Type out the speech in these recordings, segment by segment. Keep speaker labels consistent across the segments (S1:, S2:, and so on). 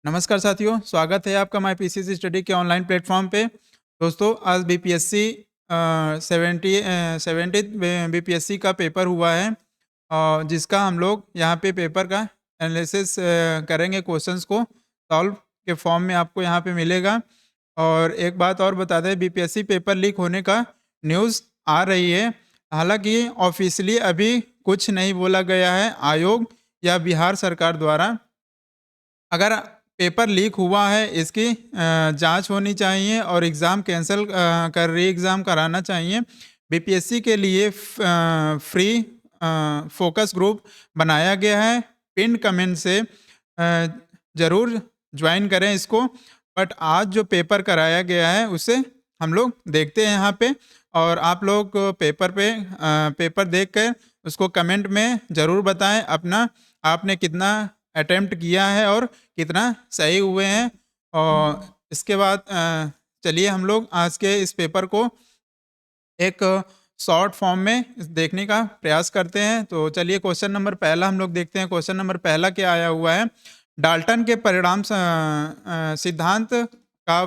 S1: नमस्कार साथियों, स्वागत है आपका माई पीसीसी स्टडी के ऑनलाइन प्लेटफॉर्म पे। दोस्तों, आज बीपीएससी 70 बीपीएससी का पेपर हुआ है और जिसका हम लोग यहाँ पे पेपर का एनालिसिस करेंगे। क्वेश्चंस को सॉल्व के फॉर्म में आपको यहाँ पे मिलेगा। और एक बात और बता दें, बीपीएससी पेपर लीक होने का न्यूज़ आ रही है। हालांकि ऑफिशियली अभी कुछ नहीं बोला गया है आयोग या बिहार सरकार द्वारा। अगर पेपर लीक हुआ है, इसकी जांच होनी चाहिए और एग्ज़ाम कैंसिल कर री एग्ज़ाम कराना चाहिए। बीपीएससी के लिए फ्री फोकस ग्रुप बनाया गया है। पिन कमेंट से ज़रूर ज्वाइन करें इसको। बट आज जो पेपर कराया गया है उसे हम लोग देखते हैं यहाँ पे। और आप लोग पेपर देख कर उसको कमेंट में ज़रूर बताएं अपना, आपने कितना अटेम्प्ट किया है और कितना सही हुए हैं। और इसके बाद चलिए हम लोग आज के इस पेपर को एक शॉर्ट फॉर्म में देखने का प्रयास करते हैं। तो चलिए क्वेश्चन नंबर पहला हम लोग देखते हैं। क्वेश्चन नंबर पहला क्या आया हुआ है? डाल्टन के परिणाम सिद्धांत का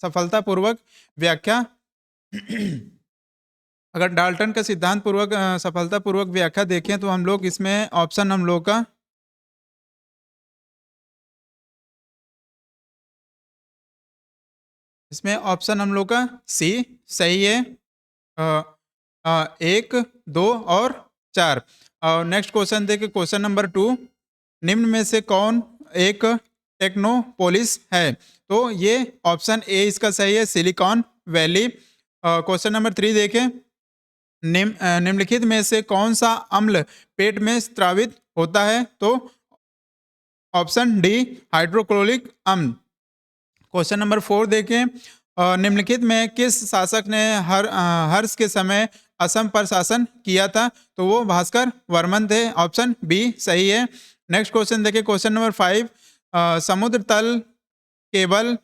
S1: सफलतापूर्वक व्याख्या अगर डाल्टन का सिद्धांत सफलतापूर्वक व्याख्या देखें तो हम लोग इसमें ऑप्शन हम लोग का इसमें ऑप्शन हम लोग का सी सही है। अ, एक, दो और चार। और नेक्स्ट क्वेश्चन देखिए, क्वेश्चन नंबर टू। निम्न में से कौन एक टेक्नोपोलिस है? तो ये ऑप्शन ए इसका सही है, silicon valley. Question number three देखें। निम्नलिखित में से कौन सा अम्ल पेट में स्रावित होता है? तो ऑप्शन डी हाइड्रोक्लोरिक अम्ल। क्वेश्चन नंबर फोर देखें। निम्नलिखित में किस शासक ने हर्ष के समय असम पर शासन किया था? तो वो भास्कर वर्मन थे। ऑप्शन बी सही है। नेक्स्ट क्वेश्चन देखिए, क्वेश्चन नंबर फाइव। समुद्र तल केबल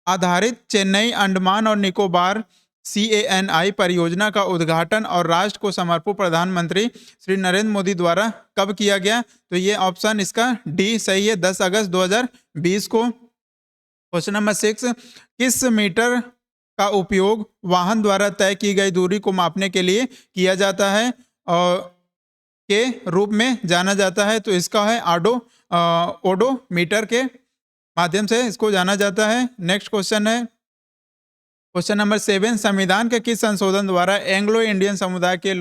S1: आधारित चेन्नई अंडमान और निकोबार CANI परियोजना का उद्घाटन और राष्ट्र को समर्पित प्रधानमंत्री श्री नरेंद्र मोदी द्वारा कब किया गया? तो ये ऑप्शन इसका डी सही है, 10 अगस्त 2020 को। Question number six. किस मीटर का उपयोग वाहन द्वारा तय की गई दूरी को मापने के लिए किया जाता है और के रूप में जाना जाता है? तो इसका है ओडोमीटर के माध्यम से इसको जाना जाता है। नेक्स्ट क्वेश्चन है क्वेश्चन नंबर सेवन। संविधान के किस संशोधन द्वारा एंग्लो इंडियन समुदाय के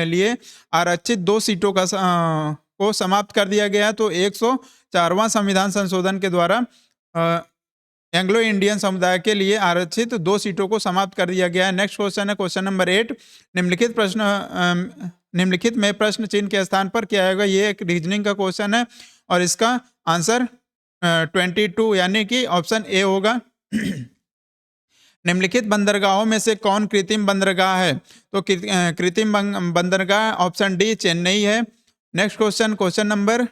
S1: लिए आरक्षित 2 सीटों को समाप्त कर दिया गया? तो 104वां संविधान संशोधन के द्वारा एंग्लो इंडियन समुदाय के लिए आरक्षित 2 सीटों को समाप्त कर दिया गया है। नेक्स्ट क्वेश्चन है क्वेश्चन नंबर 8। निम्नलिखित में प्रश्न चिन्ह के स्थान पर क्या आएगा? ये एक रीजनिंग का क्वेश्चन है और इसका आंसर 22 यानी कि ऑप्शन ए होगा। निम्नलिखित बंदरगाहों में से कौन कृत्रिम बंदरगाह है? तो कृत्रिम बंदरगाह ऑप्शन डी चेन्नई है। Next question, question number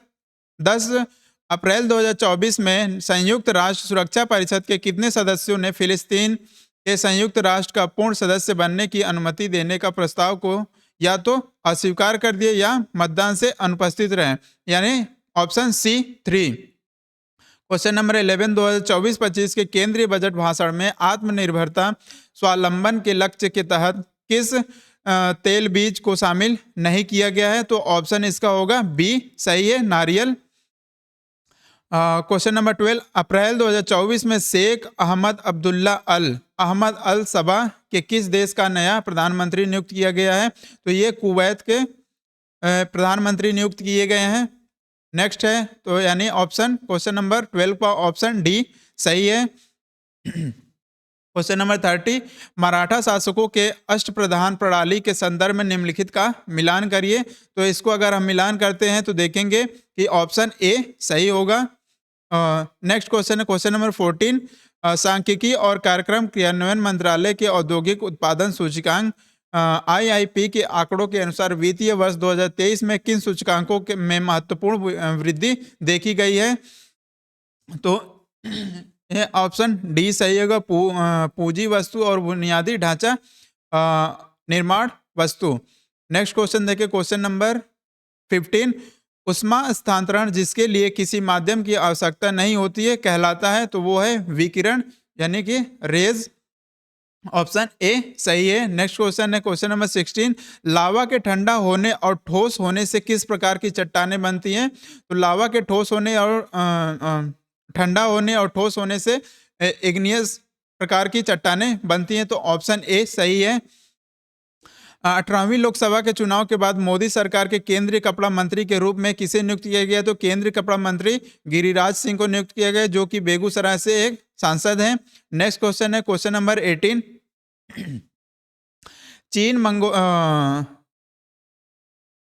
S1: 10। अप्रैल 2024 में संयुक्त राष्ट्र सुरक्षा परिषद के कितने सदस्यों ने फिलिस्तीन के संयुक्त राष्ट्र का पूर्ण सदस्य बनने की अनुमति देने का प्रस्ताव को या तो अस्वीकार कर दिए या मतदान से अनुपस्थित रहे? यानी ऑप्शन सी 3। Question number 11। 2024-25 के केंद्रीय बजट भाषण में आत्मनिर्भरता स्वावलंबन के लक्ष्य के तहत किस तेल बीज को शामिल नहीं किया गया है? तो ऑप्शन इसका होगा बी सही है, नारियल। Question number 12। अप्रैल 2024 में शेख अहमद अल सबा के किस देश का नया प्रधानमंत्री नियुक्त किया गया है? तो ये कुवैत के प्रधानमंत्री नियुक्त किए गए हैं। नेक्स्ट है तो यानी ऑप्शन क्वेश्चन नंबर 12 का ऑप्शन डी सही है। Question number 30। मराठा शासकों के अष्टप्रधान प्रणाली के संदर्भ में निम्नलिखित का मिलान करिए। तो इसको अगर हम मिलान करते हैं तो देखेंगे कि ऑप्शन ए सही होगा। नेक्स्ट क्वेश्चन है क्वेश्चन नंबर 14। सांख्यिकी और कार्यक्रम क्रियान्वयन मंत्रालय के औद्योगिक उत्पादन सूचकांक IIP के आंकड़ों के अनुसार वित्तीय वर्ष 2023 में किन सूचकांकों में महत्वपूर्ण वृद्धि देखी गई है? तो ये ऑप्शन डी सही होगा, पूंजी वस्तु और बुनियादी ढांचा निर्माण वस्तु। नेक्स्ट क्वेश्चन देखिए क्वेश्चन नंबर 15। उष्मा स्थानांतरण जिसके लिए किसी माध्यम की आवश्यकता नहीं होती है कहलाता है, तो वो है विकिरण यानी कि रेज। ऑप्शन ए सही है। नेक्स्ट क्वेश्चन है क्वेश्चन नंबर 16। लावा के ठंडा होने और ठोस होने से किस प्रकार की चट्टानें बनती हैं? तो लावा के ठोस होने और ठंडा होने और ठोस होने से इग्नियस प्रकार की चट्टानें बनती हैं, तो ऑप्शन ए सही है। 18वीं लोकसभा के चुनाव के बाद मोदी सरकार के केंद्रीय कपड़ा मंत्री के रूप में किसे नियुक्त किया गया? तो केंद्रीय कपड़ा मंत्री गिरिराज सिंह को नियुक्त किया गया, जो कि बेगूसराय से एक सांसद हैं। नेक्स्ट क्वेश्चन है क्वेश्चन नंबर 18। चीन मंगो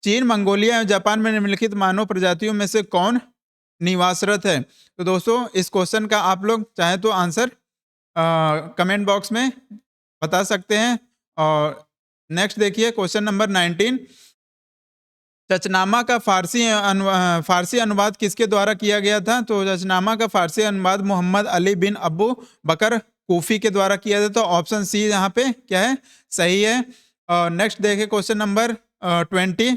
S1: चीन, मंगोलिया एवं जापान में निम्नलिखित मानव प्रजातियों में से कौन निवासरत है? तो दोस्तों इस क्वेश्चन का आप लोग चाहे तो आंसर कमेंट बॉक्स में बता सकते हैं। और नेक्स्ट देखिए क्वेश्चन नंबर 19। चचनामा का फारसी अनुवाद किसके द्वारा किया गया था? तो चचनामा का फारसी अनुवाद मोहम्मद अली बिन अबू बकर कूफी के द्वारा किया था, तो ऑप्शन सी यहाँ पे क्या है? सही है। नेक्स्ट देखिए क्वेश्चन नंबर 20।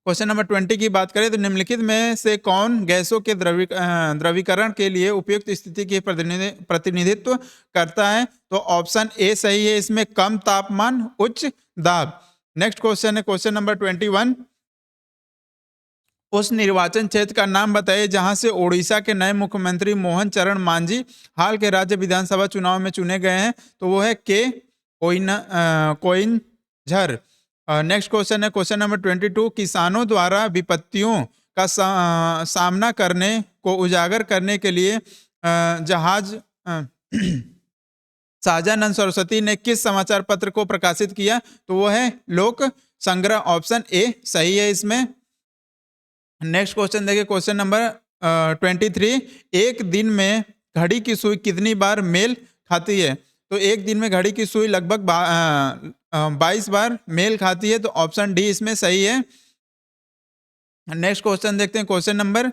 S1: क्वेश्चन नंबर 20 की बात करें तो निम्नलिखित में से कौन गैसों के द्रवीकरण के लिए उपयुक्त स्थिति की प्रतिनिधित्व करता है? तो ऑप्शन ए सही है, इसमें कम तापमान उच्च दाब। नेक्स्ट क्वेश्चन है क्वेश्चन नंबर 21। उस निर्वाचन क्षेत्र का नाम बताइए जहां से ओडिशा के नए मुख्यमंत्री मोहन चरण मांझी हाल के राज्य विधानसभा चुनाव में चुने गए हैं, तो वो है कोइनझर। नेक्स्ट क्वेश्चन है क्वेश्चन नंबर 22। किसानों द्वारा विपत्तियों का सामना करने को उजागर करने के लिए जहाज शाहजानंद सरस्वती ने किस समाचार पत्र को प्रकाशित किया? तो वो है लोक संग्रह। ऑप्शन ए सही है इसमें। नेक्स्ट क्वेश्चन देखिए क्वेश्चन नंबर 23। एक दिन में घड़ी की सुई कितनी बार मेल खाती है? तो एक दिन में घड़ी की सुई लगभग 22 बार मेल खाती है, तो ऑप्शन डी इसमें सही है। नेक्स्ट क्वेश्चन देखते हैं क्वेश्चन नंबर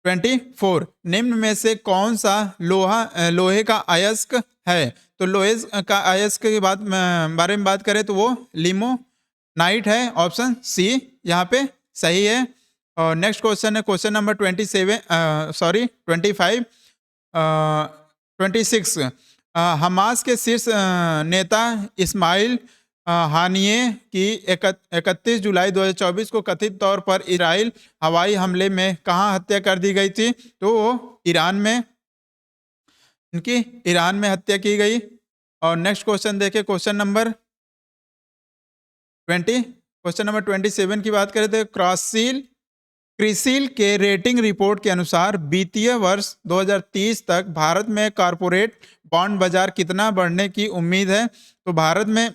S1: 24। निम्न में से कौन सा लोहे का अयस्क है? तो लोहे का अयस्क की बारे में बात करें तो वो लिमोनाइट है। ऑप्शन सी यहाँ पे सही है। और नेक्स्ट क्वेश्चन है क्वेश्चन नंबर 26। हमास के शीर्ष नेता इस्माइल हानिये की 31 जुलाई 2024 को कथित तौर पर इजराइल हवाई हमले में कहाँ हत्या कर दी गई थी? तो ईरान में हत्या की गई। और नेक्स्ट क्वेश्चन देखिए क्वेश्चन नंबर 27 की बात करें तो क्रिसिल के रेटिंग रिपोर्ट के अनुसार वित्तीय वर्ष 2030 तक भारत में कॉरपोरेट बॉन्ड बाजार कितना बढ़ने की उम्मीद है? तो भारत में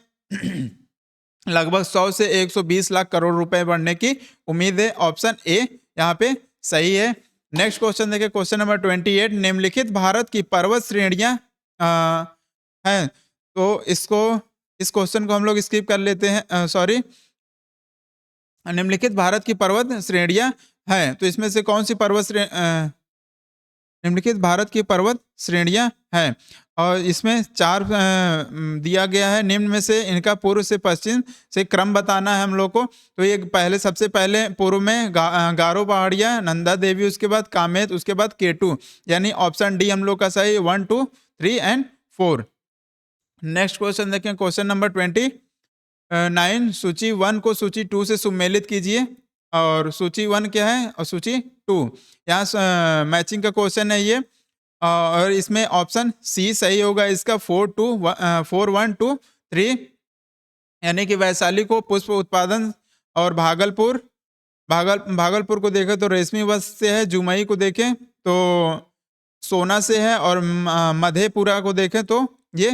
S1: लगभग 100 से 120 लाख करोड़ रुपए बढ़ने की उम्मीद है। ऑप्शन ए यहाँ पे सही है। नेक्स्ट क्वेश्चन देखिए क्वेश्चन नंबर 28। निम्नलिखित भारत की पर्वत श्रेणियां हैं, तो इस क्वेश्चन को हम लोग स्किप कर लेते हैं। सॉरी, निम्नलिखित भारत की पर्वत श्रेणियां हैं, तो इसमें से कौन सी निम्नलिखित भारत की पर्वत श्रेणियां हैं? और इसमें 4 दिया गया है। निम्न में से इनका पूर्व से पश्चिम से क्रम बताना है हम लोग को। तो ये सबसे पहले पूर्व में गारो पहाड़ियाँ, नंदा देवी, उसके बाद कामेत, उसके बाद केटू, यानी ऑप्शन डी हम लोग का सही 1, 2, 3 एंड 4। नेक्स्ट क्वेश्चन देखें क्वेश्चन नंबर 29। सूची 1 को सूची 2 से सम्मिलित कीजिए। और सूची 1 क्या है और सूची 2, यहाँ मैचिंग का क्वेश्चन है ये। और इसमें ऑप्शन सी सही होगा इसका 4, 1, 2, 3, यानी कि वैशाली को पुष्प उत्पादन, और भागलपुर को देखें तो रेशमी वस्त्र से है, जुमई को देखें तो सोना से है, और मधेपुरा को देखें तो ये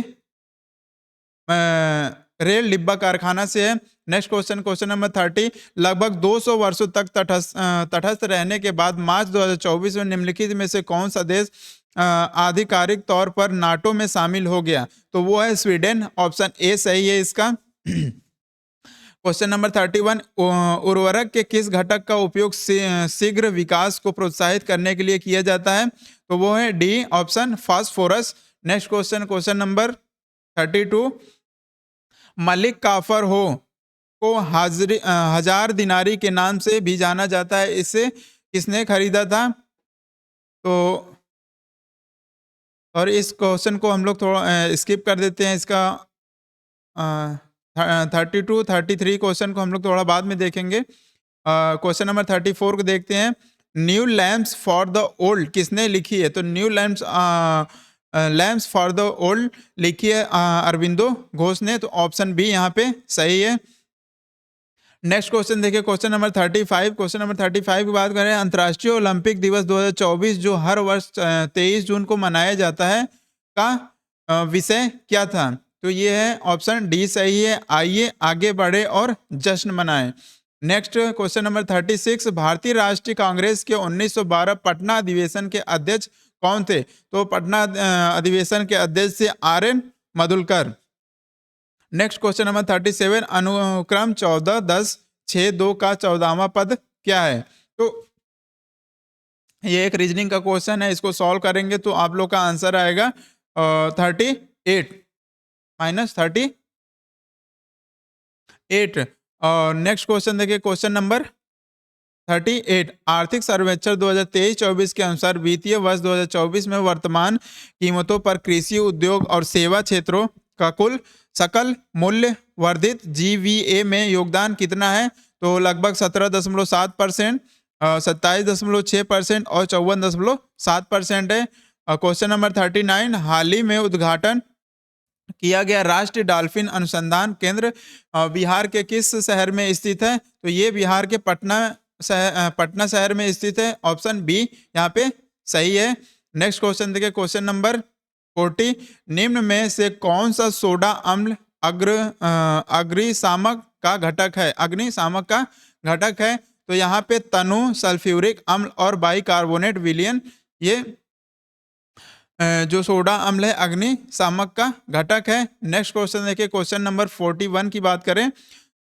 S1: रेल डिब्बा कारखाना से है। Next question number 30। लगभग 200 वर्षों तक तटस्थ रहने के बाद मार्च 2024 में निम्नलिखित में से कौन सा देश आधिकारिक तौर पर नाटो में शामिल हो गया? तो वो है स्वीडन। ऑप्शन ए सही है इसका। Question number 31। उर्वरक के किस घटक का उपयोग शीघ्र विकास को प्रोत्साहित करने के लिए किया जाता है? तो वो है D option phosphorus. Next question number 32। मलिक काफर हो को हजार दिनारी के नाम से भी जाना जाता है। इसे किसने खरीदा था? तो और इस क्वेश्चन को हम लोग थोड़ा स्किप कर देते हैं। इसका 32 33 क्वेश्चन को हम लोग थोड़ा बाद में देखेंगे। क्वेश्चन नंबर 34 को देखते हैं। New lamps for the old किसने लिखी है? तो new lamps for the old लिखी है अरविंदो घोष ने। तो ऑप्शन बी यहाँ पे सही है। नेक्स्ट क्वेश्चन देखिए, क्वेश्चन नंबर 35। क्वेश्चन नंबर 35 की बात करें, अंतर्राष्ट्रीय ओलंपिक दिवस 2024 जो हर वर्ष 23 जून को मनाया जाता है का विषय क्या था? तो ये है ऑप्शन डी सही है। आइए आगे बढ़े और जश्न मनाएं। नेक्स्ट क्वेश्चन नंबर 36, भारतीय राष्ट्रीय कांग्रेस के 1912 पटना अधिवेशन के अध्यक्ष कौन थे? तो पटना अधिवेशन के अध्यक्ष थे आर.एन. मधुलकर। नेक्स्ट क्वेश्चन नंबर 37, अनुक्रम 14 10 6 2 का 14वां पद क्या है? तो ये एक रीजनिंग का क्वेश्चन है, इसको सॉल्व करेंगे तो आप लोग का आंसर आएगा 38 माइनस 38। और नेक्स्ट क्वेश्चन देखिए, क्वेश्चन नंबर 38, आर्थिक सर्वेक्षण 2023-24 के अनुसार वित्तीय वर्ष 2024 में वर्तमान कीमतों पर कृषि उद्योग और सेवा क्षेत्रों का कुल सकल मूल्य वर्धित जीवीए में योगदान कितना है? तो लगभग 17.7%, 27.6% और 54.7% है। क्वेश्चन नंबर 39, हाल ही में उद्घाटन किया गया राष्ट्रीय डॉल्फिन अनुसंधान केंद्र बिहार के किस शहर में स्थित है? तो ये बिहार के पटना शहर में स्थित है। ऑप्शन बी यहाँ पे सही है। नेक्स्ट क्वेश्चन देखिए, क्वेश्चन नंबर 40, निम्न में से कौन सा सोडा अम्ल अग्निशामक का घटक है? अग्निशामक का घटक है। तो यहाँ पे तनु, सल्फ्यूरिक अम्ल और बाइकार्बोनेट विलयन, ये जो सोडा अम्ल है अग्निशामक का घटक है। नेक्स्ट क्वेश्चन देखिए, क्वेश्चन नंबर 41 की बात करें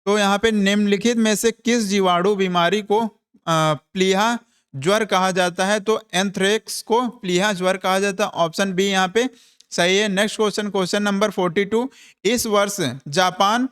S1: तो यहाँ पे निम्नलिखित में से किस जीवाणु बीमारी को प्लीहा ज्वर कहा जाता है? तो एंथ्रेक्स को प्लीहा ज्वर कहा जाता है। ऑप्शन बी यहाँ पे सही है। नेक्स्ट क्वेश्चन, क्वेश्चन नंबर 42, इस वर्ष जापान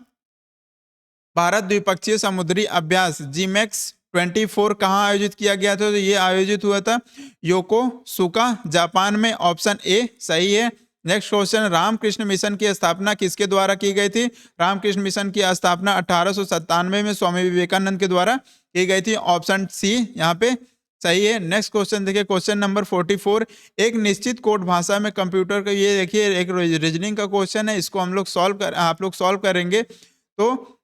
S1: भारत द्विपक्षीय समुद्री अभ्यास जीमैक्स 24 कहाँ आयोजित किया गया था? तो ये आयोजित हुआ था योकोसुका जापान में। ऑप्शन ए सही है। नेक्स्ट क्वेश्चन, रामकृष्ण मिशन की स्थापना किसके द्वारा की गई थी? रामकृष्ण मिशन की स्थापना 1897 में स्वामी विवेकानंद के द्वारा की गई थी। ऑप्शन सी यहाँ पे सही है। नेक्स्ट क्वेश्चन देखिए, क्वेश्चन नंबर 44, एक निश्चित कोड भाषा में कंप्यूटर का, ये देखिए एक रीजनिंग का क्वेश्चन है, इसको हम लोग आप लोग सॉल्व करेंगे तो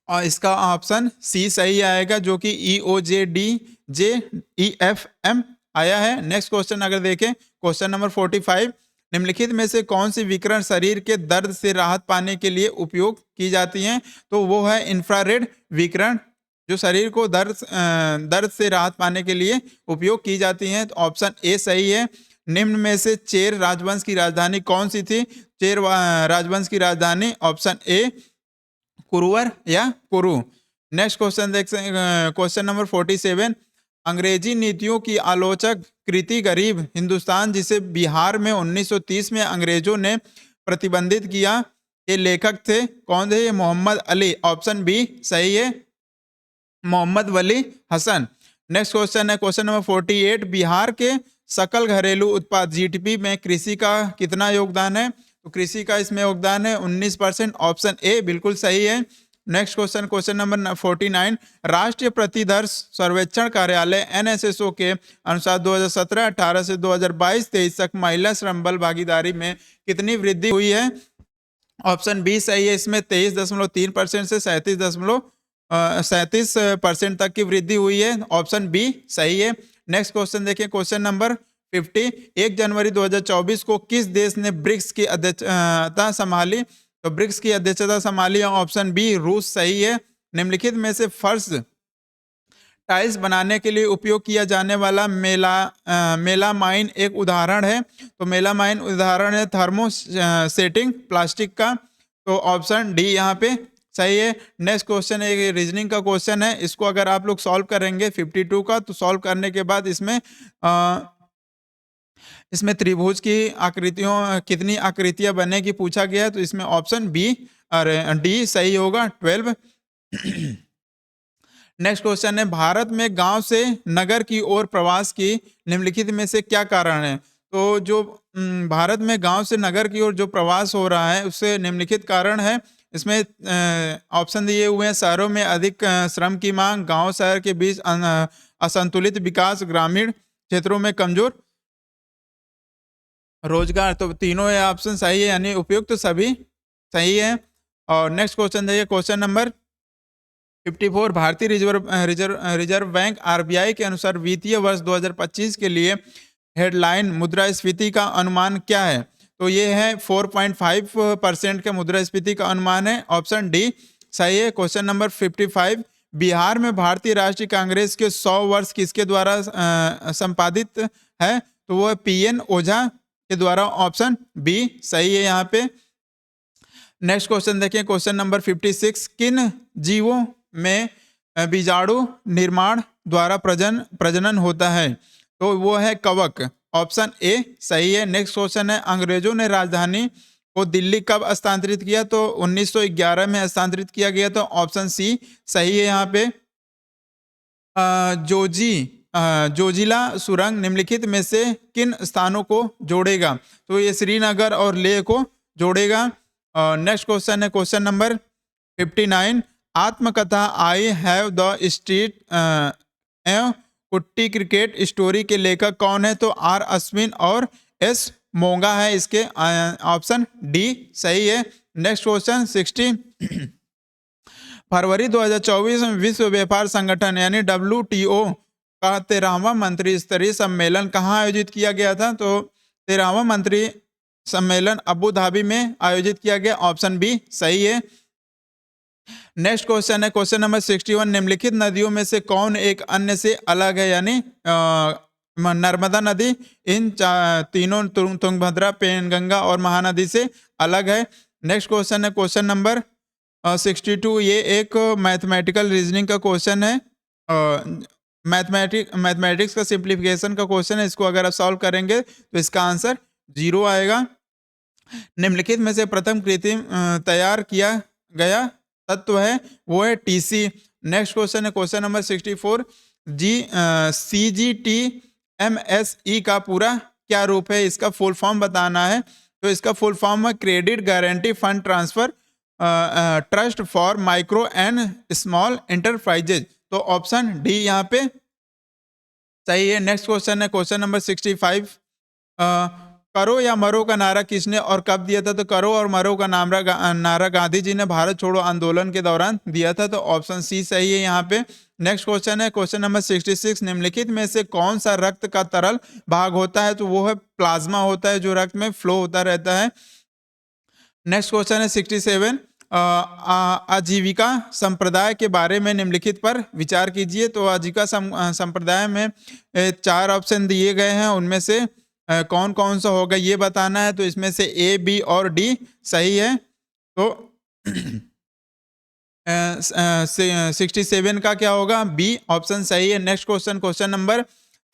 S1: और इसका ऑप्शन सी सही आएगा, जो कि EOJDJEFM आया है। नेक्स्ट क्वेश्चन अगर देखें, क्वेश्चन नंबर 45, निम्नलिखित में से कौन सी विकिरण शरीर के दर्द से राहत पाने के लिए उपयोग की जाती हैं? तो वो है इंफ्रारेड विकिरण, जो शरीर को दर्द से राहत पाने के लिए उपयोग की जाती हैं। तो ऑप्शन ए सही है। निम्न में से चेर राजवंश की राजधानी कौन सी थी? चेर राजवंश की राजधानी ऑप्शन ए कुरुवर या कुरु। नेक्स्ट क्वेश्चन देखते हैं, क्वेश्चन नंबर 47, अंग्रेजी नीतियों की आलोचक कृति गरीब हिंदुस्तान, जिसे बिहार में 1930 में अंग्रेजों ने प्रतिबंधित किया, के लेखक थे कौन थे? मोहम्मद अली। ऑप्शन बी सही है, मोहम्मद वली हसन। नेक्स्ट क्वेश्चन है क्वेश्चन नंबर 48, बिहार के सकल घरेलू उत्पाद जीडीपी में कृषि का कितना योगदान है? तो कृषि का इसमें योगदान है 19%। ऑप्शन ए बिल्कुल सही है। नेक्स्ट क्वेश्चन, क्वेश्चन नंबर 49, राष्ट्रीय प्रतिदर्श सर्वेक्षण कार्यालय NSSO के अनुसार 2017-18 से 2022-23 तक महिला श्रम बल भागीदारी में कितनी वृद्धि हुई है? ऑप्शन बी सही है, इसमें 23.3% से 37% तक की वृद्धि हुई है। ऑप्शन बी सही है। नेक्स्ट क्वेश्चन देखिए, क्वेश्चन नंबर 50, 1 जनवरी 2024 को किस देश ने ब्रिक्स की अध्यक्षता संभाली? तो ब्रिक्स की अध्यक्षता संभाली। ऑप्शन बी रूस सही है। निम्नलिखित में से फर्श टाइल्स बनाने के लिए उपयोग किया जाने वाला मेलामाइन एक उदाहरण है। तो मेलामाइन उदाहरण है थर्मोसेटिंग प्लास्टिक का। तो ऑप्शन डी यहाँ पे सही है। नेक्स्ट क्वेश्चन एक रीजनिंग का क्वेश्चन है, इसको अगर आप लोग सॉल्व करेंगे 52 का, तो सॉल्व करने के बाद इसमें त्रिभुज की आकृतियों कितनी आकृतियां बनेगी पूछा गया है। तो इसमें ऑप्शन बी और डी सही होगा 12। नेक्स्ट क्वेश्चन है, भारत में गांव से नगर की ओर प्रवास की निम्नलिखित में से क्या कारण है? तो जो भारत में गांव से नगर की ओर जो प्रवास हो रहा है उससे निम्नलिखित कारण है। इसमें ऑप्शन दिए हुए हैं, शहरों में अधिक श्रम की मांग, गांव शहर के बीच असंतुलित विकास, ग्रामीण क्षेत्रों में कमजोर रोजगार। तो तीनों ये ऑप्शन सही है, यानी उपयुक्त तो सभी सही है। और नेक्स्ट क्वेश्चन देखिए, क्वेश्चन नंबर 54, भारतीय रिजर्व बैंक आरबीआई के अनुसार वित्तीय वर्ष 2025 के लिए हेडलाइन मुद्रास्फीति का अनुमान क्या है? तो ये है 4.5% का मुद्रास्फीति का अनुमान है। ऑप्शन डी सही है। क्वेश्चन नंबर 55, बिहार में भारतीय राष्ट्रीय कांग्रेस के 100 वर्ष किसके द्वारा संपादित है? तो वो पीएन ओझा के द्वारा। ऑप्शन बी सही है यहाँ पे। नेक्स्ट क्वेश्चन देखिए, क्वेश्चन नंबर 56, किन जीवों में बीजाणु निर्माण द्वारा प्रजनन होता है? तो वो है कवक। ऑप्शन ए सही है। नेक्स्ट क्वेश्चन है, अंग्रेजों ने राजधानी को दिल्ली कब हस्तांतरित किया? तो 1911 में हस्तांतरित किया गया। तो ऑप्शन सी सही है यहाँ पे। जोजिला सुरंग निम्नलिखित में से किन स्थानों को जोड़ेगा? तो ये श्रीनगर और लेह को जोड़ेगा। नेक्स्ट क्वेश्चन है, क्वेश्चन नंबर 59, आत्मकथा आई हैव द स्ट्रीट कुट्टी क्रिकेट स्टोरी के लेखक कौन है? तो आर अश्विन और एस मोंगा है इसके। ऑप्शन डी सही है। नेक्स्ट क्वेश्चन 60, फरवरी 2024 में विश्व व्यापार संगठन यानी WTO का 13वां मंत्री स्तरीय सम्मेलन कहाँ आयोजित किया गया था? तो 13वां मंत्री सम्मेलन अबू धाबी में आयोजित किया गया। ऑप्शन बी सही है। नेक्स्ट क्वेश्चन है, क्वेश्चन नंबर 61, निम्नलिखित नदियों में से कौन एक अन्य से अलग है? यानी नर्मदा नदी इन तीनों तुंगभद्रा, पेनगंगा और महानदी से अलग है। नेक्स्ट क्वेश्चन है, क्वेश्चन नंबर 62, ये एक मैथमेटिकल रीजनिंग का क्वेश्चन है। मैथमेटिक्स का सिंप्लीफिकेशन का क्वेश्चन है। इसको अगर आप सॉल्व करेंगे तो इसका आंसर 0 आएगा। निम्नलिखित में से प्रथम कृत्रिम तैयार किया गया तत्व है वो है टीसी। नेक्स्ट क्वेश्चन है, क्वेश्चन नंबर 64, CGTMSE का पूरा क्या रूप है? इसका फुल फॉर्म बताना है। तो इसका फुल फॉर्म है credit guarantee fund transfer trust for micro and small enterprises. तो ऑप्शन डी यहाँ पे सही है। नेक्स्ट क्वेश्चन है, क्वेश्चन नंबर 65, करो या मरो का नारा किसने और कब दिया था? तो करो और मरो का नारा गांधी जी ने भारत छोड़ो आंदोलन के दौरान दिया था। तो ऑप्शन सी सही है यहाँ पे। नेक्स्ट क्वेश्चन है, क्वेश्चन नंबर 66, निम्नलिखित में से कौन सा रक्त का तरल भाग होता है? तो वो है प्लाज्मा होता है, जो रक्त में फ्लो होता रहता है। नेक्स्ट क्वेश्चन है 67, आजीविका संप्रदाय के बारे में निम्नलिखित पर विचार कीजिए। तो आजीविका संप्रदाय में 4 ऑप्शन दिए गए हैं, उनमें से कौन कौन सा होगा ये बताना है। तो इसमें से ए, बी और डी सही है। तो 67 का क्या होगा? बी ऑप्शन सही है। नेक्स्ट क्वेश्चन, क्वेश्चन नंबर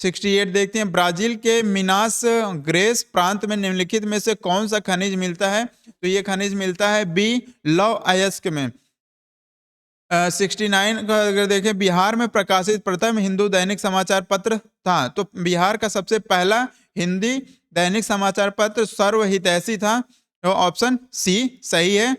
S1: 68 देखते हैं, ब्राजील के मिनास ग्रेस प्रांत में निम्नलिखित में से कौन सा खनिज मिलता है? तो ये खनिज मिलता है बी, लौह अयस्क में। 69 का अगर देखें, बिहार में प्रकाशित प्रथम हिंदू दैनिक समाचार पत्र था। तो बिहार का सबसे पहला हिंदी दैनिक समाचार पत्र सर्वहितैषी था। तो ऑप्शन सी सही है।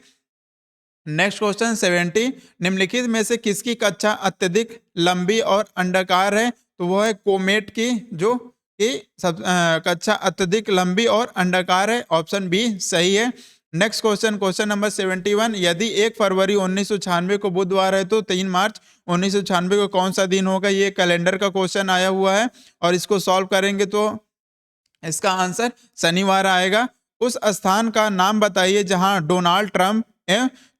S1: नेक्स्ट क्वेश्चन 70, निम्नलिखित में से किसकी कक्षा अत्यधिक लंबी और अंडाकार है? तो वो है कोमेट की, जो कि कक्षा अत्यधिक लंबी और अंडाकार है। ऑप्शन बी सही है। नेक्स्ट क्वेश्चन, क्वेश्चन नंबर 71, यदि 1 फरवरी 1996 को बुधवार है तो 3 मार्च 1996 को कौन सा दिन होगा? ये कैलेंडर का क्वेश्चन आया हुआ है और इसको सॉल्व करेंगे तो इसका आंसर शनिवार आएगा। उस स्थान का नाम बताइए जहां डोनाल्ड ट्रंप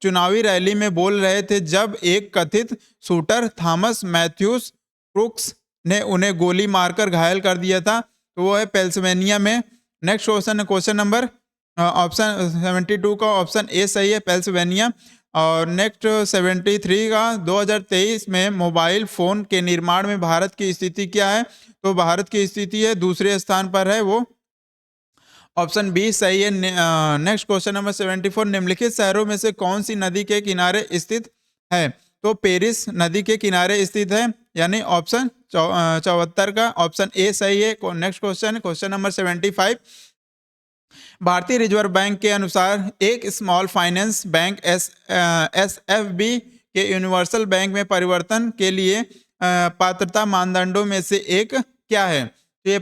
S1: चुनावी रैली में बोल रहे थे जब एक कथित शूटर थॉमस मैथ्यूस क्रूक्स ने उन्हें गोली मारकर घायल कर दिया था। तो वो है पेंसिल्वेनिया में। नेक्स्ट क्वेश्चन है, क्वेश्चन नंबर ऑप्शन 72 का ऑप्शन ए सही है, पेंसिल्वेनिया। और नेक्स्ट 73 का 2023 में मोबाइल फोन के निर्माण में भारत की स्थिति क्या है? तो भारत की स्थिति है दूसरे स्थान पर है, वो ऑप्शन बी सही है। नेक्स्ट क्वेश्चन नंबर 74, निम्नलिखित शहरों में से कौन सी नदी के किनारे स्थित है? तो पेरिस नदी के किनारे स्थित है, यानी ऑप्शन 74 का ऑप्शन ए सही है। Next question, question number 75। भारतीय रिजर्व बैंक के अनुसार एक स्मॉल फाइनेंस बैंक एसएफबी के यूनिवर्सल बैंक में परिवर्तन के लिए पात्रता मानदंडों में से एक क्या है? तो ये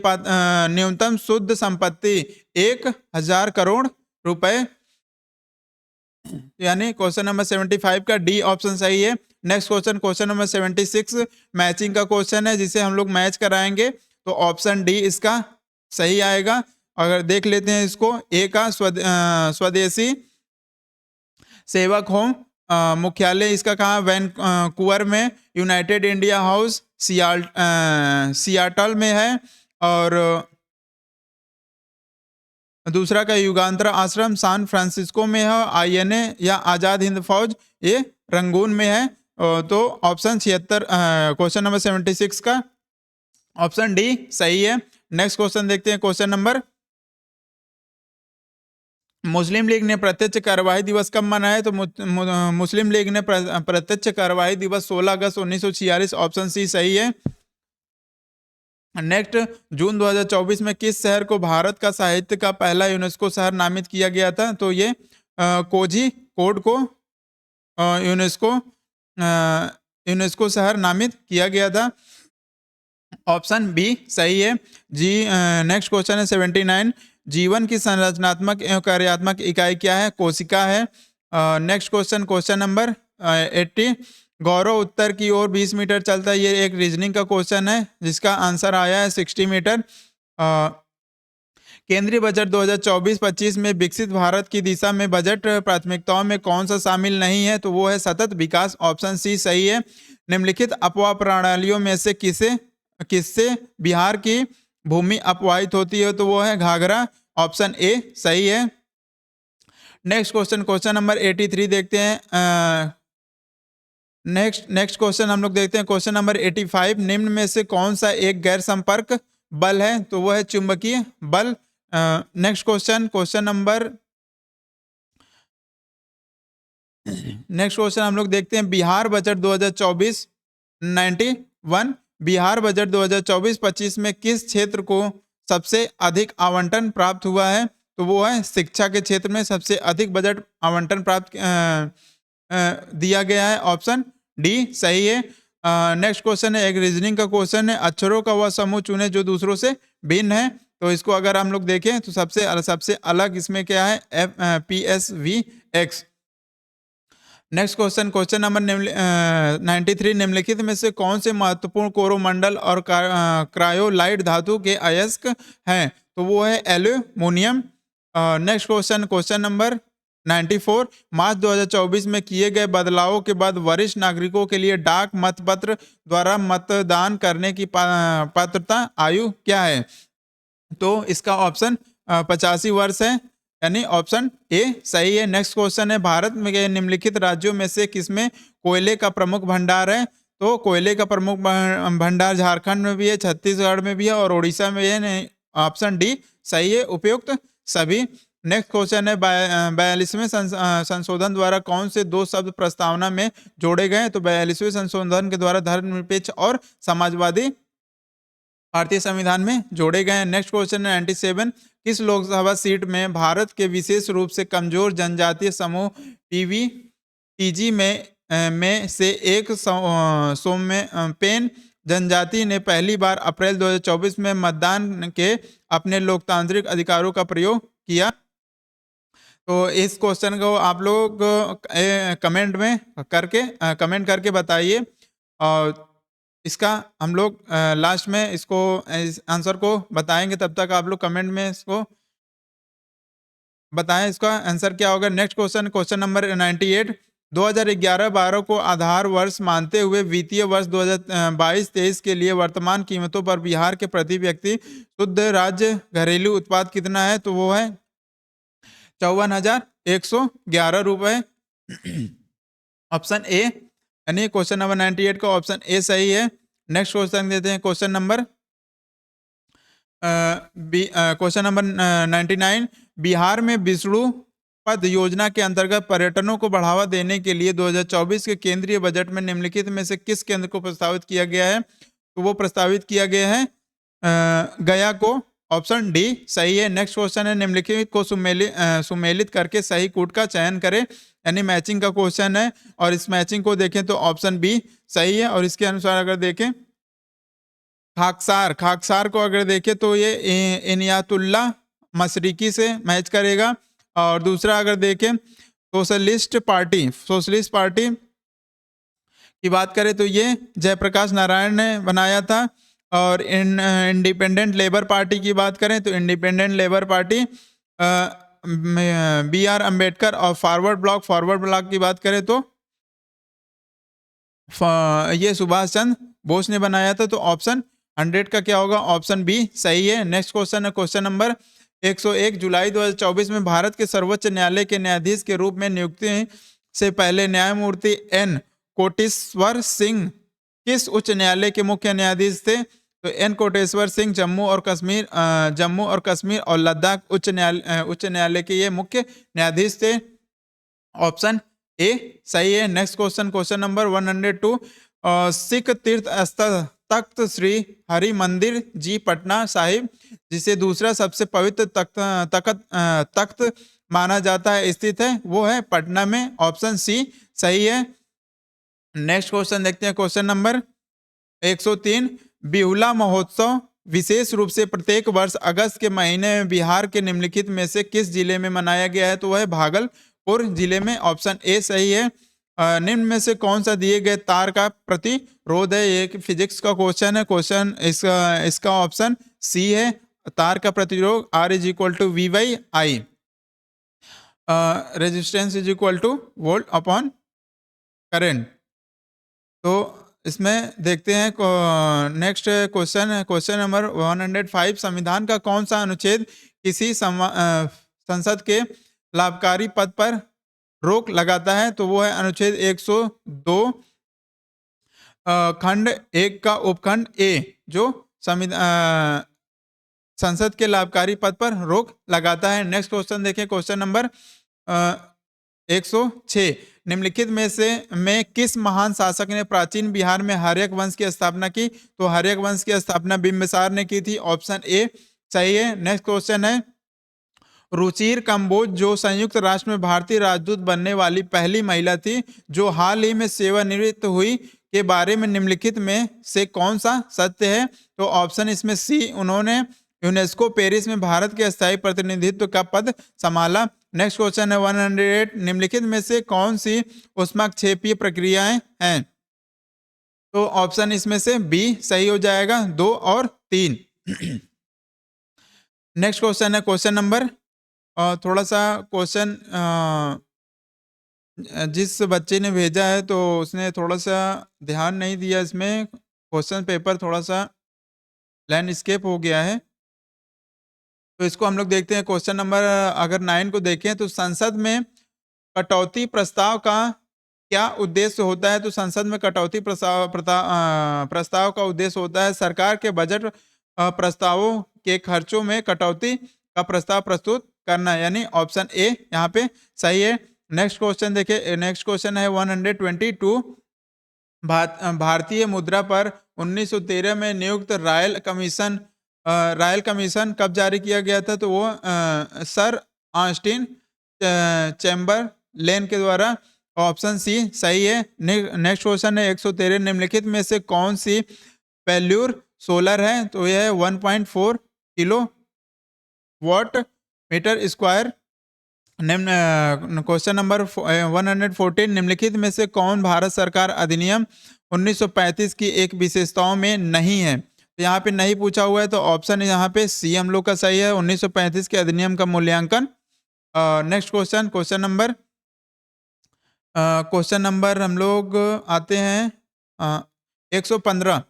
S1: न्यूनतम शुद्ध संपत्ति 1,000 करोड़ रुपए, यानी क्वेश्चन नंबर 75 का डी ऑप्शन सही है। Next question, question number 76 matching का क्वेश्चन है जिसे हम लोग मैच कराएंगे, तो ऑप्शन डी इसका सही आएगा। अगर देख लेते हैं इसको, ए का स्वदेशी सेवक होम मुख्यालय इसका कहाँ? वैनकूवर में, यूनाइटेड इंडिया हाउस सियाटल में है, और दूसरा का युगांतर आश्रम सैन फ्रांसिस्को में है, आईएनए या आजाद हिंद फौज ये रंगून में है। तो ऑप्शन 76 क्वेश्चन नंबर 76 का ऑप्शन डी सही है। नेक्स्ट क्वेश्चन देखते हैं, क्वेश्चन नंबर, मुस्लिम लीग ने प्रत्यक्ष कार्यवाही दिवस कब मनाया? तो मुस्लिम लीग ने प्रत्यक्ष कार्यवाही दिवस 16 अगस्त 1946, ऑप्शन सी सही है। नेक्स्ट, जून 2024 में किस शहर को भारत का साहित्य का पहला यूनेस्को शहर नामित किया गया था? तो ये कोझिकोड को यूनेस्को शहर नामित किया गया था, ऑप्शन बी सही है जी। नेक्स्ट क्वेश्चन है 79। जीवन की संरचनात्मक एवं कार्यात्मक इकाई क्या है? कोशिका है। Next question, question number 80। गौरव उत्तर की ओर 20 मीटर चलता है, ये एक रीजनिंग का क्वेश्चन है जिसका आंसर आया है 60 मीटर। केंद्रीय बजट 2024-25 में विकसित भारत की दिशा में बजट प्राथमिकताओं में कौन सा शामिल नहीं है? तो वो है सतत विकास, ऑप्शन सी सही है। निम्नलिखित अपवाह प्रणालियों में से किससे बिहार की भूमि अपवाहित होती है? तो वो है घाघरा, ऑप्शन ए सही है। नेक्स्ट क्वेश्चन, क्वेश्चन नंबर 83 देखते हैं। नेक्स्ट क्वेश्चन हम लोग देखते हैं, क्वेश्चन नंबर 85। निम्न में से कौन सा एक गैर संपर्क बल है? तो वो है चुंबकीय बल। Next question, question number next question हम लोग देखते हैं, बिहार बजट 2024-91, बिहार बजट 2024-25 में किस क्षेत्र को सबसे अधिक आवंटन प्राप्त हुआ है? तो वो है शिक्षा के क्षेत्र में सबसे अधिक बजट आवंटन प्राप्त दिया गया है, ऑप्शन डी सही है। नेक्स्ट क्वेश्चन है, एक रीजनिंग का क्वेश्चन है, अक्षरों का वह समूह चुने जो दूसरों से भिन्न है। तो इसको अगर हम लोग देखें तो सबसे अलग इसमें क्या है? PSVX। Next question, question number 93। निम्नलिखित में से कौन से महत्वपूर्ण कोरोमंडल और क्रायोलाइट धातु के अयस्क हैं? तो वो है aluminium. Next question, question number 94। मार्च 2024 में किए गए बदलावों के बाद वरिष्ठ नागरिकों के लिए डाक मतपत्र द्वारा मतदान करने की पात्रता आयु क्या है? तो इसका ऑप्शन 85 वर्ष है, यानी ऑप्शन ए सही है। नेक्स्ट क्वेश्चन है, भारत में निम्नलिखित राज्यों में से किसमें कोयले का प्रमुख भंडार है? तो कोयले का प्रमुख भंडार झारखंड में भी है, छत्तीसगढ़ में भी है और उड़ीसा में है, ऑप्शन डी सही है, उपयुक्त सभी। नेक्स्ट क्वेश्चन है, 42वें संशोधन द्वारा कौन से दो शब्द प्रस्तावना में जोड़े गए? तो 42वें संशोधन के द्वारा धर्मनिरपेक्ष और समाजवादी भारतीय संविधान में जोड़े गए हैं। नेक्स्ट क्वेश्चन है 97। किस लोकसभा सीट में भारत के विशेष रूप से कमजोर जनजातीय समूह टीजी में से एक सोमपेन जनजाति ने पहली बार अप्रैल 2024 में मतदान के अपने लोकतांत्रिक अधिकारों का प्रयोग किया? तो इस क्वेश्चन को आप लोग कमेंट करके बताइए, और इसका हम लोग लास्ट में इसको आंसर को बताएंगे। तब तक आप लोग कमेंट में इसको बताएं इसका आंसर क्या होगा। Next question, question number 98। 2011-12 को आधार वर्ष मानते हुए वित्तीय वर्ष 2022-23 के लिए वर्तमान कीमतों पर बिहार के प्रति व्यक्ति शुद्ध राज्य घरेलू उत्पाद कितना है? तो वो है 54,111 रुपए, ऑप्शन ए, यानी क्वेश्चन नंबर 98 का ऑप्शन ए सही है। नेक्स्ट क्वेश्चन देते हैं, क्वेश्चन नंबर 99। बिहार में विष्णु पद योजना के अंतर्गत पर्यटनों को बढ़ावा देने के लिए 2024 के केंद्रीय बजट में निम्नलिखित में से किस केंद्र को प्रस्तावित किया गया है? तो वो प्रस्तावित किया गया है गया को। ऑप्शन डी सही है। नेक्स्ट क्वेश्चन है निम्नलिखित को सुमेलित करके सही कूट का चयन करें, यानी मैचिंग का क्वेश्चन है। और इस मैचिंग को देखें तो ऑप्शन बी सही है। और इसके अनुसार अगर देखें खाकसार को अगर देखें तो ये इनियातुल्ला मशरिकी से मैच करेगा। और दूसरा अगर देखें सोशलिस्ट पार्टी की बात करें तो ये जयप्रकाश नारायण ने बनाया था। और इंडिपेंडेंट लेबर पार्टी की बात करें तो independent labour party BR Ambedkar. और फॉरवर्ड ब्लॉक की बात करें तो ये सुभाष चंद्र बोस ने बनाया था। तो ऑप्शन 100 का क्या होगा? ऑप्शन बी सही है। नेक्स्ट क्वेश्चन है क्वेश्चन नंबर 101। जुलाई 2024 में भारत के सर्वोच्च न्यायालय के न्यायाधीश के रूप में नियुक्ति से पहले न्यायमूर्ति एन कोटेश्वर सिंह किस उच्च न्यायालय के मुख्य न्यायाधीश थे? तो एन कोटेश्वर सिंह जम्मू और कश्मीर और लद्दाख उच्च न्यायालय के ये मुख्य न्यायाधीश थे। ऑप्शन ए सही है। Next question number 102। सिख तीर्थ स्थल तख्त श्री हरि मंदिर जी पटना साहिब, जिसे दूसरा सबसे पवित्र तख्त माना जाता है, स्थित है, वो है पटना में। ऑप्शन सी सही है। नेक्स्ट क्वेश्चन देखते हैं क्वेश्चन नंबर 103। बिहुला महोत्सव विशेष रूप से प्रत्येक वर्ष अगस्त के महीने में बिहार के निम्नलिखित में से किस जिले में मनाया गया है? तो वह है भागलपुर जिले में। ऑप्शन ए सही है। निम्न में से कौन सा दिए गए तार का प्रतिरोध है? ये फिजिक्स का क्वेश्चन है। क्वेश्चन इसका ऑप्शन सी है। तार का प्रतिरोध R is equal to V/I, resistance is equal to volt upon current. तो इसमें देखते हैं नेक्स्ट क्वेश्चन नंबर 105। संविधान का कौन सा अनुच्छेद किसी संसद के लाभकारी पद पर रोक लगाता है? तो वो है अनुच्छेद 102 खंड 1 का उपखंड ए, जो संसद के लाभकारी पद पर रोक लगाता है। नेक्स्ट क्वेश्चन देखें क्वेश्चन नंबर 106। निम्नलिखित में किस महान शासक ने प्राचीन बिहार में हर्यक वंश की स्थापना की? तो हर्यक वंश की स्थापना बिंबिसार ने की थी। ऑप्शन ए सही है। नेक्स्ट क्वेश्चन है रुचिर कंबोज, जो संयुक्त राष्ट्र में भारतीय राजदूत बनने वाली पहली महिला थी, जो हाल ही में सेवानिवृत्त हुई, के बारे में निम्नलिखित में से कौन सा सत्य है? तो ऑप्शन इसमें सी, उन्होंने यूनेस्को पेरिस में भारत के स्थायी प्रतिनिधित्व का पद संभाला। नेक्स्ट क्वेश्चन है 108। निम्नलिखित में से कौन सी ऊष्माक्षेपीय प्रक्रियाएं हैं? तो ऑप्शन इसमें से बी सही हो जाएगा, 2 और 3। नेक्स्ट क्वेश्चन है क्वेश्चन नंबर थोड़ा सा क्वेश्चन जिस बच्चे ने भेजा है तो उसने थोड़ा सा ध्यान नहीं दिया, इसमें क्वेश्चन पेपर थोड़ा सा लैंडस्केप हो गया है। तो इसको हम लोग देखते हैं क्वेश्चन नंबर अगर 9 को देखें तो संसद में कटौती प्रस्ताव का क्या उद्देश्य होता है? तो संसद में कटौती प्रस्ताव का उद्देश्य होता है सरकार के बजट प्रस्तावों के खर्चों में कटौती का प्रस्ताव प्रस्तुत करना, यानी ऑप्शन ए यहाँ पे सही है। नेक्स्ट क्वेश्चन देखिए, नेक्स्ट क्वेश्चन है 122। भारतीय मुद्रा पर 1913 में नियुक्त रॉयल कमीशन कब जारी किया गया था? तो वो सर ऑस्टिन चैम्बरलेन के द्वारा। ऑप्शन सी सही है। नेक्स्ट क्वेश्चन है 113। निम्नलिखित में से कौन सी पेल्यूर सोलर है? तो यह है 1.4 kilo watt meter square. Question number 114। निम्नलिखित में से कौन भारत सरकार अधिनियम 1935 की एक विशेषताओं में नहीं है? तो यहाँ पे नहीं पूछा हुआ है, तो ऑप्शन यहाँ पे सी हम लोग का सही है, 1935 के अधिनियम का मूल्यांकन। नेक्स्ट क्वेश्चन नंबर हम लोग आते हैं 115।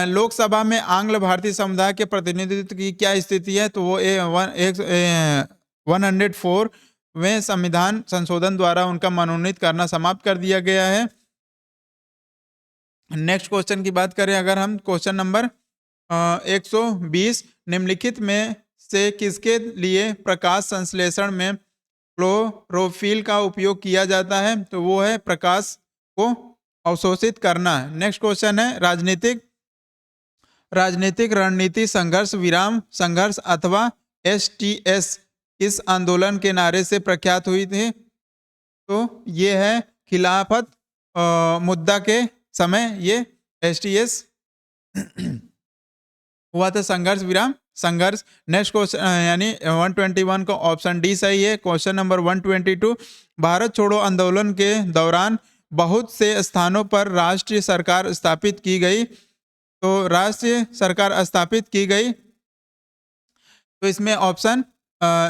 S1: लोकसभा में आंग्ल भारतीय समुदाय के प्रतिनिधित्व की क्या स्थिति है? तो वो 104वें संविधान संशोधन द्वारा उनका मनोनीत करना समाप्त कर दिया गया है। नेक्स्ट क्वेश्चन की बात करें अगर हम, क्वेश्चन नंबर 120। निम्नलिखित में से किसके लिए प्रकाश संश्लेषण में क्लोरोफिल का उपयोग किया जाता है? तो वो है प्रकाश को अवशोषित करना। नेक्स्ट क्वेश्चन है राजनीतिक रणनीति संघर्ष विराम संघर्ष अथवा एसटीएस किस आंदोलन के नारे से प्रख्यात हुई थी? तो ये है खिलाफत मुद्दा के समय ये एसटीएस हुआ था, संघर्ष विराम संघर्ष। नेक्स्ट क्वेश्चन यानी 121 का ऑप्शन डी सही है। क्वेश्चन नंबर 122, भारत छोड़ो आंदोलन के दौरान बहुत से स्थानों पर राष्ट्रीय सरकार स्थापित की गई। तो राष्ट्रीय सरकार स्थापित की गई, तो इसमें ऑप्शन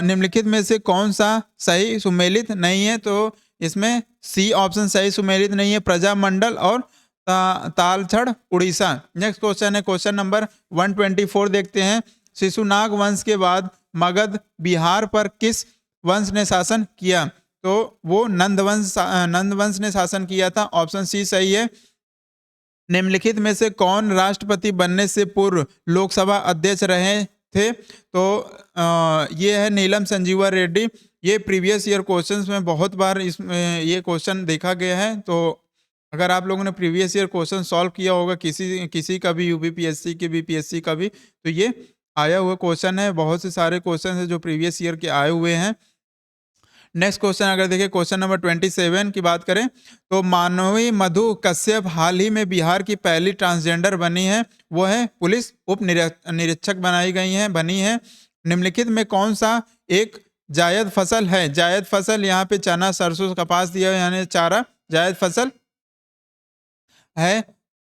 S1: निम्नलिखित में से कौन सा सही सुमेलित नहीं है? तो इसमें सी ऑप्शन सही सुमेलित नहीं है, प्रजामंडल और तालछड़ उड़ीसा। नेक्स्ट क्वेश्चन है क्वेश्चन नंबर 124 देखते हैं। शिशुनाग वंश के बाद मगध बिहार पर किस वंश ने शासन किया? तो वो नंद वंश ने शासन किया था। ऑप्शन सी सही है। निम्नलिखित में से कौन राष्ट्रपति बनने से पूर्व लोकसभा अध्यक्ष रहे थे? तो ये है नीलम संजीवा रेड्डी। ये प्रीवियस ईयर क्वेश्चंस में बहुत बार इसमें ये क्वेश्चन देखा गया है। तो अगर आप लोगों ने प्रीवियस ईयर क्वेश्चन सॉल्व किया होगा किसी का भी, यूपीपीएससी के बीपीएससी का भी, तो ये आया हुआ क्वेश्चन है। बहुत से सारे क्वेश्चन है जो प्रीवियस ईयर के आए हुए हैं। नेक्स्ट क्वेश्चन अगर देखें क्वेश्चन नंबर 27 की बात करें तो मानवी मधु कश्यप हाल ही में बिहार की पहली ट्रांसजेंडर बनी है। वो है पुलिस उप निरीक्षक बनी है। निम्नलिखित में कौन सा एक जायद फसल है? जायद फसल यहाँ पे चना सरसों कपास दिया यानी चारा जायद फसल है।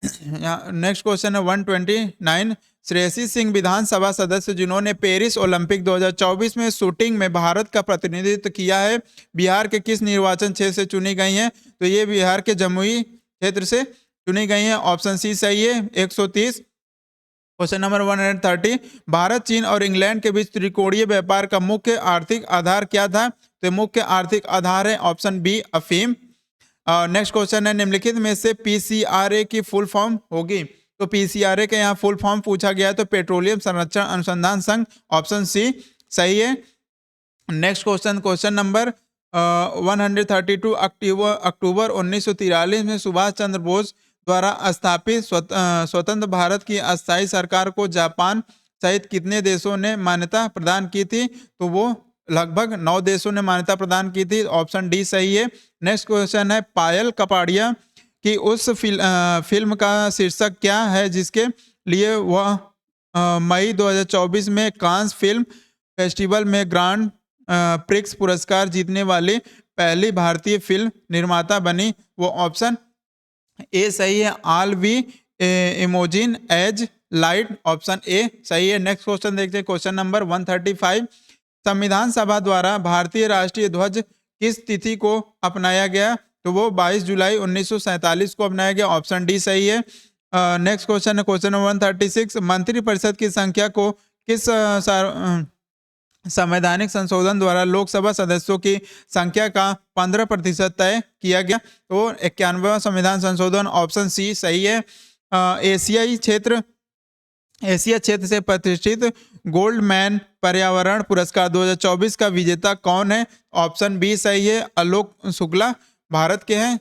S1: नेक्स्ट क्वेश्चन है 129, श्रेयसी सिंह विधानसभा सदस्य जिन्होंने पेरिस ओलंपिक 2024 में शूटिंग में भारत का प्रतिनिधित्व किया है, बिहार के किस निर्वाचन क्षेत्र से चुनी गई हैं? तो ये बिहार के जमुई क्षेत्र से चुनी गई हैं। ऑप्शन सी सही है 130। क्वेश्चन नंबर 130, भारत चीन और इंग्लैंड के बीच त्रिकोणीय व्यापार का मुख्य आर्थिक आधार क्या था? तो मुख्य आर्थिक आधार है ऑप्शन बी अफीम। नेक्स्ट क्वेश्चन है निम्नलिखित में से पीसीआरए की फुल फॉर्म होगी? तो पीसीआरए के यहाँ फुल फॉर्म पूछा गया है तो पेट्रोलियम संरक्षण अनुसंधान संघ। ऑप्शन सी सही है। नेक्स्ट क्वेश्चन नंबर 132, अक्टूबर 1943 में सुभाष चंद्र बोस द्वारा स्थापित स्वतंत्र भारत की अस्थायी सरकार को जापान सहित कितने देशों ने मान्यता प्रदान की थी? तो वो लगभग 9 देशों ने मान्यता प्रदान की थी। ऑप्शन डी सही है। नेक्स्ट क्वेश्चन है पायल कपाड़िया की उस फिल्म का शीर्षक क्या है जिसके लिए वह मई 2024 में कांस फिल्म फेस्टिवल में ग्रांड प्रिक्स पुरस्कार जीतने वाली पहली भारतीय फिल्म निर्माता बनी? वो ऑप्शन ए सही है, all we imagine as light. Option A सही है। नेक्स्ट क्वेश्चन देखते हैं क्वेश्चन नंबर 135, संविधान सभा द्वारा भारतीय राष्ट्रीय ध्वज किस तिथि को अपनाया गया? तो वो 22 जुलाई 1947 को अपनाया गया। ऑप्शन डी सही है। नेक्स्ट क्वेश्चन है क्वेश्चन नंबर 136, मंत्रिपरिषद की संख्या को किस संवैधानिक संशोधन द्वारा लोकसभा सदस्यों की संख्या का 15% तय किया गया? तो 91वां संविधान संशोधन। ऑप्शन सी सही है। एशिया क्षेत्र से प्रतिष्ठित गोल्डमैन पर्यावरण पुरस्कार 2024 का विजेता कौन है? ऑप्शन बी सही है, आलोक शुक्ला भारत के हैं।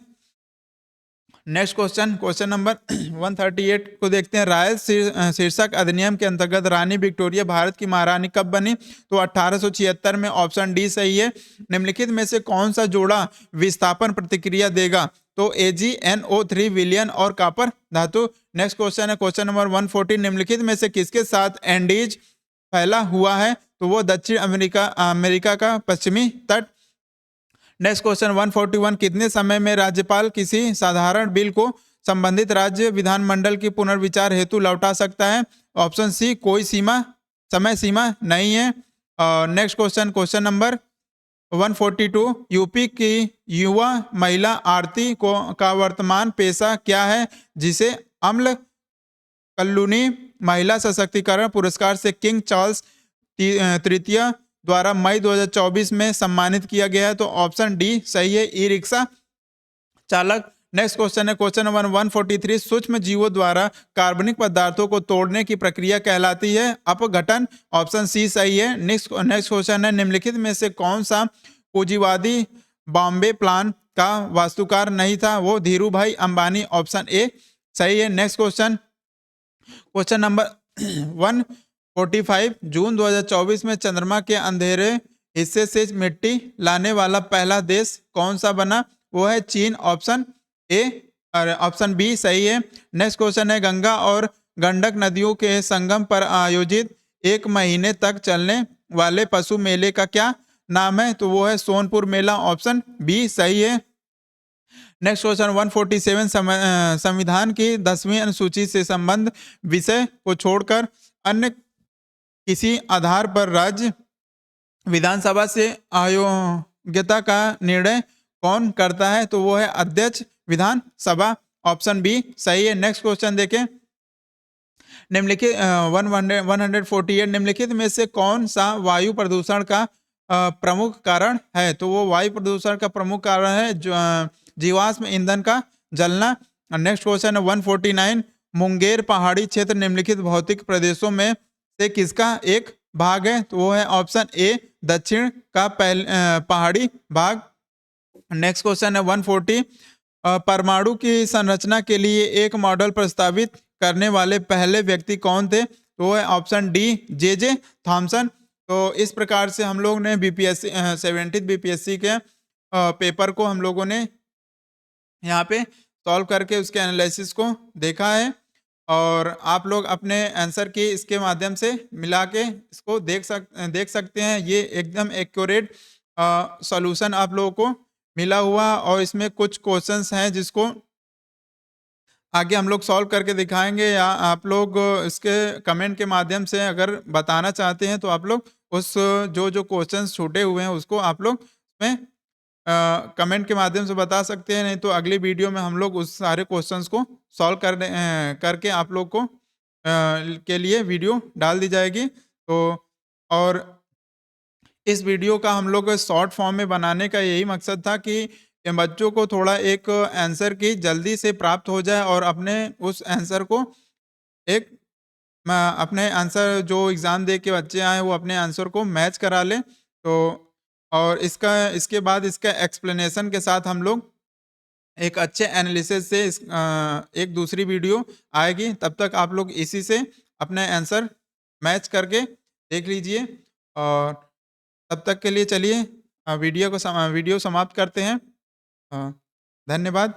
S1: नेक्स्ट क्वेश्चन नंबर 138 को देखते हैं। राय शीर्षक अधिनियम के अंतर्गत रानी विक्टोरिया भारत की महारानी कब बनी? तो 1876 में। ऑप्शन डी सही है। निम्नलिखित में से कौन सा जोड़ा विस्थापन प्रतिक्रिया देगा? तो AgNO3 विलियन और कॉपर धातु। नेक्स्ट क्वेश्चन है क्वेश्चन नंबर 140, निम्नलिखित में से किसके साथ एंडीज फैला हुआ है? तो वो दक्षिण अमेरिका का पश्चिमी तट। नेक्स्ट क्वेश्चन 141, कितने समय में राज्यपाल किसी साधारण बिल को संबंधित राज्य विधानमंडल की पुनर्विचार हेतु लौटा सकता है? ऑप्शन सी कोई समय सीमा नहीं है। नेक्स्ट क्वेश्चन नंबर 142, यूपी की युवा महिला आरती का वर्तमान पेशा क्या है जिसे अम्ल कल्लूनी महिला सशक्तिकरण पुरस्कार से किंग चार्ल्स तृतीय द्वारा मई 2024 में सम्मानित किया गया है? तो ऑप्शन डी सही है, ई रिक्शा चालक। नेक्स्ट क्वेश्चन है क्वेश्चन नंबर 143, सूक्ष्म जीवों द्वारा कार्बनिक पदार्थों को तोड़ने की प्रक्रिया कहलाती है अपघटन। ऑप्शन सी सही है। नेक्स्ट क्वेश्चन है निम्नलिखित में से कौन सा पूंजीवादी बॉम्बे प्लान का वास्तुकार नहीं था, वो धीरू भाई अंबानी, ऑप्शन ए सही है। नेक्स्ट क्वेश्चन, क्वेश्चन नंबर 145, जून 2024 में चंद्रमा के अंधेरे हिस्से से मिट्टी लाने वाला पहला देश कौन सा बना? वो है चीन, ऑप्शन ए और ऑप्शन बी सही है। नेक्स्ट क्वेश्चन है, गंगा और गंडक नदियों के संगम पर आयोजित 1 महीने तक चलने वाले पशु मेले का क्या नाम है? तो वो है सोनपुर मेला, ऑप्शन बी सही है। नेक्स्ट क्वेश्चन 147, संविधान की 10वीं अनुसूची से संबंध विषय को छोड़कर अन्य किसी आधार पर राज्य विधानसभा से अयोग्यता का निर्णय कौन करता है? तो वो है अध्यक्ष विधानसभा, ऑप्शन बी सही है। नेक्स्ट क्वेश्चन देखें, निम्नलिखित 148 निम्नलिखित में से कौन सा वायु प्रदूषण का प्रमुख कारण है? तो वो वायु प्रदूषण का प्रमुख कारण है जीवाश्म ईंधन का जलना। नेक्स्ट क्वेश्चन है 149, मुंगेर पहाड़ी क्षेत्र निम्नलिखित भौतिक प्रदेशों में से किसका एक भाग है? तो वो है ऑप्शन ए दक्षिण का पहाड़ी भाग। नेक्स्ट क्वेश्चन है 140, परमाणु की संरचना के लिए एक मॉडल प्रस्तावित करने वाले पहले व्यक्ति कौन थे? तो वो है ऑप्शन डी जे थॉमसन। तो इस प्रकार से हम लोग ने बीपीएससी 70 बीपीएससी के पेपर को हम लोगों ने यहाँ पे सॉल्व करके उसके एनालिसिस को देखा है, और आप लोग अपने आंसर की इसके माध्यम से मिला के इसको देख सकते हैं। ये एकदम एक्यूरेट सॉल्यूशन आप लोगों को मिला हुआ, और इसमें कुछ क्वेश्चंस हैं जिसको आगे हम लोग सॉल्व करके दिखाएंगे, या आप लोग इसके कमेंट के माध्यम से अगर बताना चाहते हैं तो आप लोग उस जो क्वेश्चंस छूटे हुए हैं उसको आप लोग में कमेंट के माध्यम से बता सकते हैं। नहीं तो अगली वीडियो में हम लोग उस सारे क्वेश्चंस को सॉल्व करके आप लोग को के लिए वीडियो डाल दी जाएगी। तो और इस वीडियो का हम लोग शॉर्ट फॉर्म में बनाने का यही मकसद था कि बच्चों को थोड़ा एक आंसर की जल्दी से प्राप्त हो जाए, और अपने उस आंसर को एक अपने आंसर जो एग्ज़ाम दे के बच्चे आए वो अपने आंसर को मैच करा लें। तो और इसके बाद इसका एक्सप्लेनेशन के साथ हम लोग एक अच्छे एनालिसिस से एक दूसरी वीडियो आएगी। तब तक आप लोग इसी से अपने आंसर मैच करके देख लीजिए, और तब तक के लिए चलिए वीडियो समाप्त करते हैं। धन्यवाद।